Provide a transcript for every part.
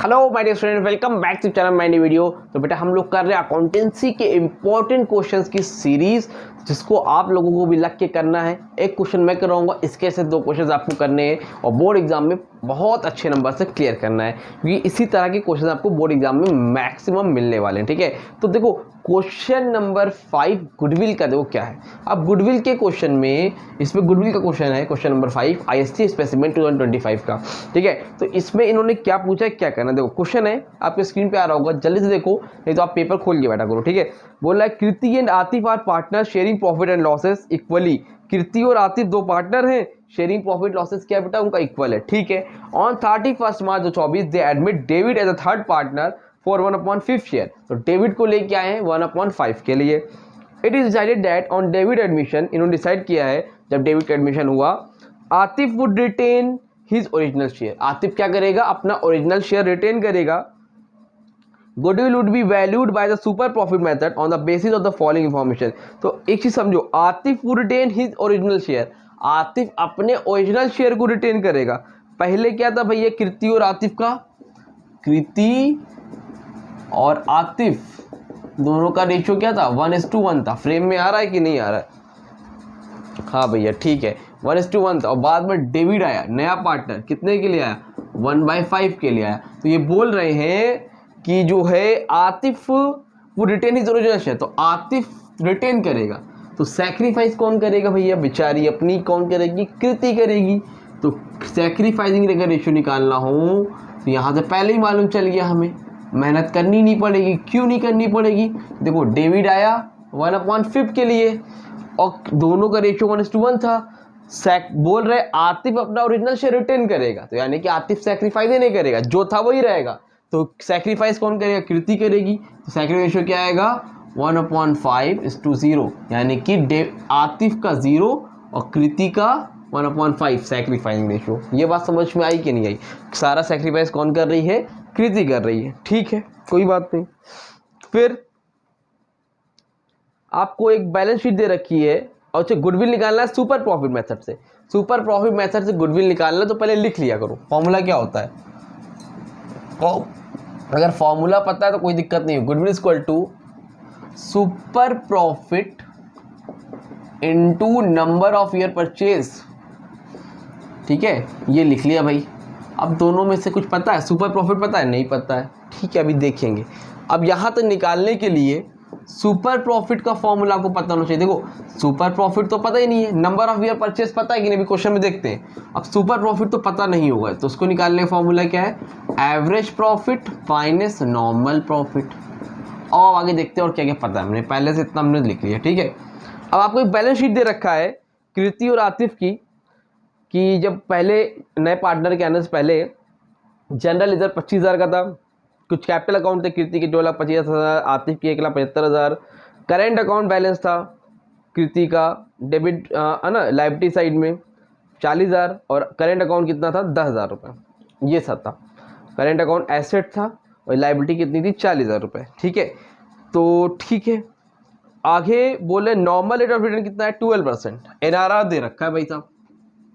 Hello my dear student, welcome back to channel my new video. तो बेटा हम लोग कर रहे हैं अकाउंटेंसी के इंपॉर्टेंट क्वेश्चंस की सीरीज, जिसको आप लोगों को भी लग के करना है। एक क्वेश्चन मैं कराऊंगा, इसके से 2 क्वेश्चंस आपको करने हैं और बोर्ड एग्जाम में बहुत अच्छे नंबर से क्लियर करना है, क्योंकि इसी तरह के क्वेश्चन आपको बोर्ड एग्जाम में मैक्सिमम मिलने वाले हैं। ठीक है, तो देखो क्वेश्चन नंबर 5 गुडविल का देखो क्या है। अब गुडविल के क्वेश्चन में, इसमें गुडविल का क्वेश्चन है क्वेश्चन नंबर 5 आईएसटी स्पेसिमेन 2025 का। ठीक है, तो इसमें इन्होंने क्या पूछा है, क्या करना है। देखो क्वेश्चन है आपके स्क्रीन पे आ रहा होगा, जल्दी से देखो, नहीं तो आप पेपर खोल के बैठा करो। ठीक है, बोल रहा है Kriti and Atif are partner sharing profit and losses equally. Kriti और आतिफ 2 पार्टनर हैं, शेयरिंग प्रॉफिट लॉसेस क्या बेटा उनका इक्वल है। ठीक है, on 31 March 2024 they admit David as a third partner for 1/5 share. तो डेविड को लेके आए हैं 1/5 के लिए। It is decided that on David admission, इन्होंने डिसाइड किया है जब डेविड का एडमिशन हुआ, Atif would retain his original share. Atif क्या करेगा, अपना ओरिजिनल शेयर रिटेन करेगा। Goodwill would be valued by the super profit method on the basis of the following information. तो एक चीज समझो, Atif would retain his original share, Atif अपने ओरिजिनल शेयर को रिटेन करेगा। पहले क्या था भैया, कृति और आतिफ का, कृति और आतिफ दोनों का रेशियो क्या था, 1:1 था। फ्रेम में आ रहा है कि नहीं आ रहा है? हाँ भैया ठीक है, 1:1 था। और बाद में डेविड आया नया पार्टनर, कितने के लिए आया, 1/5 के लिए आया। तो ये बोल रहे हैं कि जो है आतिफ वो रिटेन हिज ओरिजिनल शेयर, तो आतिफ रिटेन करेगा। तो सैक्रिफाइस कौन करेगा भैया, बेचारी अपनी कौन करेगी, कृति करेगी। तो सैक्रिफाइसिंग अगर रेशियो निकालना हो तो यहाँ से पहले ही मालूम चल गया, हमें मेहनत करनी नहीं पड़ेगी। क्यों नहीं करनी पड़ेगी, देखो डेविड आया 1/5 के लिए और दोनों का रेशियो 1:1 था। बोल रहे आतिफ अपना ओरिजिनल शेयर रिटेन करेगा, तो यानी कि आतिफ सैक्रिफाइस ही नहीं करेगा, जो था वही रहेगा। तो सैक्रिफाइस कौन करेगा, कृति करेगी। तो सैक्रिफाइस रेशियो क्या आएगा, 1/5:0, यानी कि आतिफ का 0 और कृति का 1/5 सैक्रिफाइसिंग रेशियो। ये बात समझ में आई कि नहीं आई? सारा सैक्रिफाइस कौन कर रही है, कृति कर रही है। ठीक है, कोई बात नहीं। फिर आपको एक बैलेंस शीट दे रखी है और उसे गुडविल निकालना है सुपर प्रॉफिट मेथड से। सुपर प्रॉफिट मेथड से गुडविल निकालना, तो पहले लिख लिया करो फॉर्मूला क्या होता है। अगर फॉर्मूला पता है तो कोई दिक्कत नहीं है। Goodwill equal to super profit into number of year purchase. ठीक है, ये लिख लिया भाई। अब दोनों में से कुछ पता है, सुपर प्रॉफिट पता है, नहीं पता है। ठीक है, अभी देखेंगे। अब यहाँ तक निकालने के लिए सुपर प्रॉफिट का फॉर्मूला आपको पता होना चाहिए। देखो सुपर प्रॉफिट तो पता ही नहीं है, नंबर ऑफ ईयर परचेज पता है कि नहीं, अभी क्वेश्चन में देखते हैं। अब सुपर प्रॉफिट तो पता नहीं होगा, तो उसको निकालने का फॉर्मूला क्या है, average profit minus normal profit. और आगे देखते हैं और क्या क्या पता है, हमने पहले से इतना हमने लिख लिया। ठीक है, अब आपको एक बैलेंस शीट दे रखा है कृति और आतिफ की, कि जब पहले नए पार्टनर के आने से पहले जनरल इधर 25,000 का था, कुछ कैपिटल अकाउंट थे, कृति के 2,50,000, आतिफ की 1,75,000। करेंट अकाउंट बैलेंस था कृति का, डेबिट है ना, लाइबिलिटी साइड में 40,000 और करेंट अकाउंट कितना था, 10,000 रुपये। ये सब था, करेंट अकाउंट एसेट था और लाइबिलिटी कितनी थी, 40,000 रुपये। ठीक है, तो ठीक है, आगे बोले नॉर्मल रेट ऑफ रिटर्न कितना है, 12%। एनआरआर दे रखा है भाई साहब,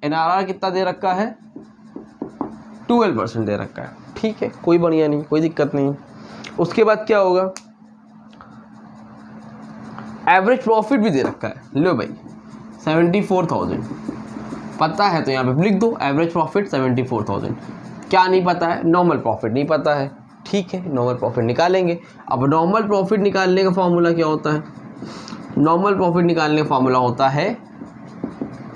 एनआरआर कितना दे रखा है, 12% दे रखा है। ठीक है, कोई बढ़िया नहीं, कोई दिक्कत नहीं। उसके बाद क्या होगा, एवरेज प्रॉफिट भी दे रखा है, लो भाई 74,000 पता है, तो यहाँ पे लिख दो एवरेज प्रॉफिट 74,000। क्या नहीं पता है, नॉर्मल प्रॉफिट नहीं पता है। ठीक है, नॉर्मल प्रॉफिट निकालेंगे। अब नॉर्मल प्रॉफिट निकालने का फॉर्मूला क्या होता है, नॉर्मल प्रॉफिट निकालने का फॉर्मूला होता है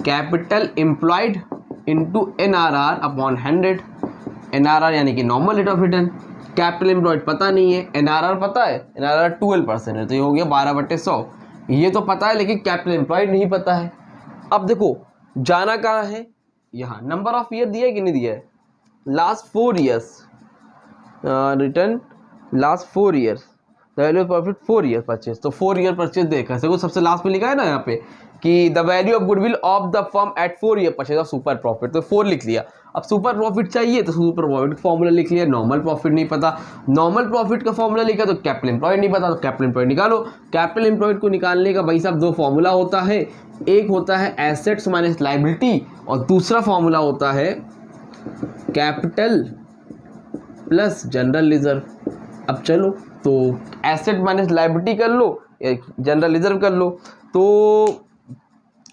capital employed into NRR upon 100। NRR यानी कि normal rate of return. Capital employed पता नहीं है, एनआरआर पता है, एनआरआर 12% है, तो ये हो गया 12/100। ये तो पता है, लेकिन कैपिटल एम्प्लॉयड नहीं पता है। अब देखो जाना कहाँ है, यहाँ नंबर ऑफ ईयर दिया है कि नहीं दिया है, last 4 years return, last 4 years the value of profit 4 year purchase. तो 4 ईयर परचेज देखा है, सबसे लास्ट में लिखा है ना यहाँ पे कि the value of goodwill of the firm at 4 year purchase of super profit, तो 4 लिख लिया। अब सुपर प्रॉफिट चाहिए तो सुपर प्रॉफिट का फॉर्मूला लिख लिया। नॉर्मल प्रॉफिट नहीं पता, नॉर्मल प्रॉफिट का फॉर्मूला लिखा, तो कैपिटल एम्प्लॉयड नहीं पता, तो कैपिटल एम्प्लॉयड निकालो। कैपिटल एम्प्लॉयड को निकालने का भाई साहब 2 फॉर्मूला होता है, एक होता है एसेट्स माइनस लाइबिलिटी और दूसरा फॉर्मूला होता है कैपिटल प्लस जनरल रिजर्व। अब चलो तो एसेट माइनस लायबिलिटी कर लो, जनरल रिजर्व कर लो। तो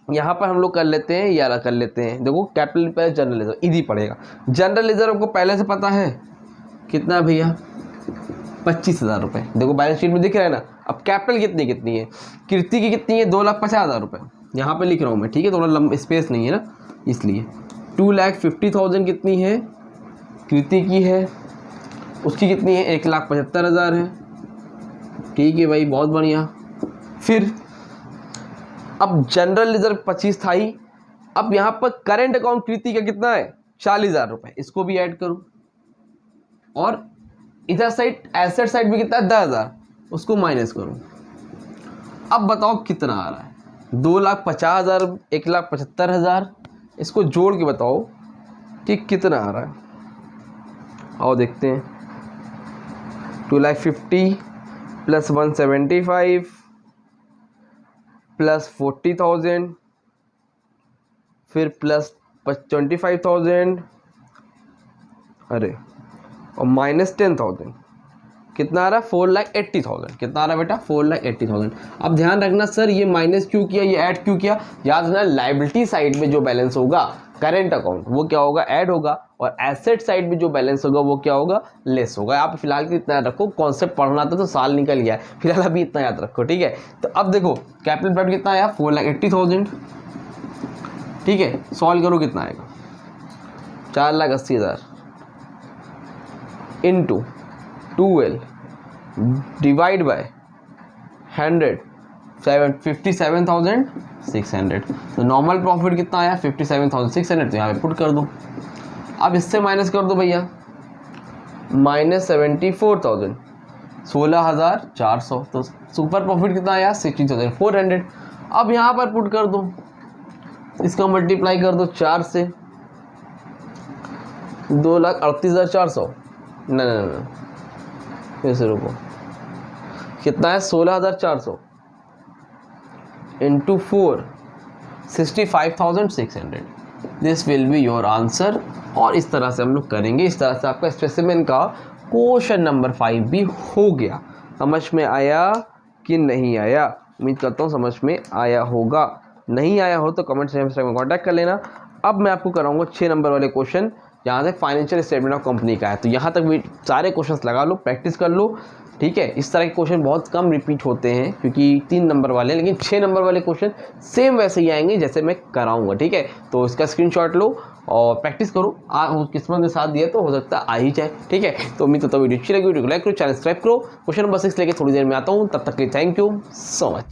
यहाँ पर हम लोग कर लेते हैं, या कर लेते हैं, देखो capital plus general reserve easy पड़ेगा। जनरल रिजर्व को पहले से पता है कितना है भैया, 25,000 रुपये। देखो बैलेंस शीट में दिख रहा है ना। अब कैपिटल कितनी है, कीर्ति की कितनी है, 2,50,000 रुपये। यहाँ पे लिख रहा हूँ मैं, ठीक है, थोड़ा लंबा स्पेस नहीं है ना इसलिए। 2,50,000 कितनी है, कीर्ति की है, उसकी कितनी है, 1,75,000 है। ठीक है भाई, बहुत बढ़िया। फिर अब जनरल रिजर्व 25 था ही। अब यहाँ पर करेंट अकाउंट कीर्ति का कितना है, 40,000 रुपये, इसको भी ऐड करूँ। और इधर साइड एसेट साइड में कितना है, 10,000, उसको माइनस करूँ। अब बताओ कितना आ रहा है, 2,50,000, 1,75,000, इसको जोड़ के बताओ कि कितना आ रहा है। आओ देखते हैं। 2,50,000 प्लस 175 प्लस 40,000 फिर प्लस 25,000, अरे और माइनस 10,000, कितना आ रहा है, 4,80,000। कितना आ रहा है बेटा, 4,80,000। अब ध्यान रखना सर ये माइनस क्यों किया, ये ऐड क्यों किया, याद रखना लायबिलिटी साइड में जो बैलेंस होगा करेंट अकाउंट वो क्या होगा, ऐड होगा, और एसेट साइड में जो बैलेंस होगा वो क्या होगा, लेस होगा। आप फिलहाल इतना याद रखो, कॉन्सेप्ट पढ़ना था तो साल निकल गया है, फिलहाल अभी इतना याद रखो, ठीक है। तो अब देखो कैपिटल ब्लड कितना आया, 4,80,000, ठीक है। सॉल्व करो कितना आएगा, 4,80,000 इंटू 12 डिवाइड बाय 100, 57,600। तो नॉर्मल प्रॉफिट कितना आया, 57,600। तो यहाँ पे पुट कर दो। अब इससे माइनस कर दो भैया, माइनस 74,000, 16,400। तो सुपर प्रॉफिट कितना आया, 16,400। अब यहाँ पर पुट कर दो, इसका मल्टीप्लाई कर दो 4 से, 2,38,400। न फिर से रुको, कितना है, 16,400 into 4, 65,600। This will be your answer. और इस तरह से हम लोग करेंगे। इस तरह से आपका स्पेसिमेन का क्वेश्चन नंबर 5 भी हो गया। समझ में आया कि नहीं आया, उम्मीद करता हूँ समझ में आया होगा। नहीं आया हो तो कमेंट सेक्शन में कॉन्टैक्ट कर लेना। अब मैं आपको कराऊंगा 6 नंबर वाले क्वेश्चन, जहाँ से फाइनेंशियल स्टेटमेंट ऑफ कंपनी का है। तो यहाँ तक भी सारे क्वेश्चंस लगा लो, प्रैक्टिस कर लो, ठीक है। इस तरह के क्वेश्चन बहुत कम रिपीट होते हैं क्योंकि 3 नंबर वाले, लेकिन 6 नंबर वाले क्वेश्चन सेम वैसे ही आएंगे जैसे मैं कराऊंगा, ठीक है। तो इसका स्क्रीनशॉट लो और प्रैक्टिस करो। किस्मत ने साथ दिया तो हो सकता है आ ही जाए, ठीक है। तो उम्मीद करता हूँ वीडियो अच्छी लगी, वीडियो को लाइक करो, चैनल सब्सक्राइब करो। क्वेश्चन नंबर 6 लेके थोड़ी देर में आता हूँ, तब तक के लिए थैंक यू सो मच।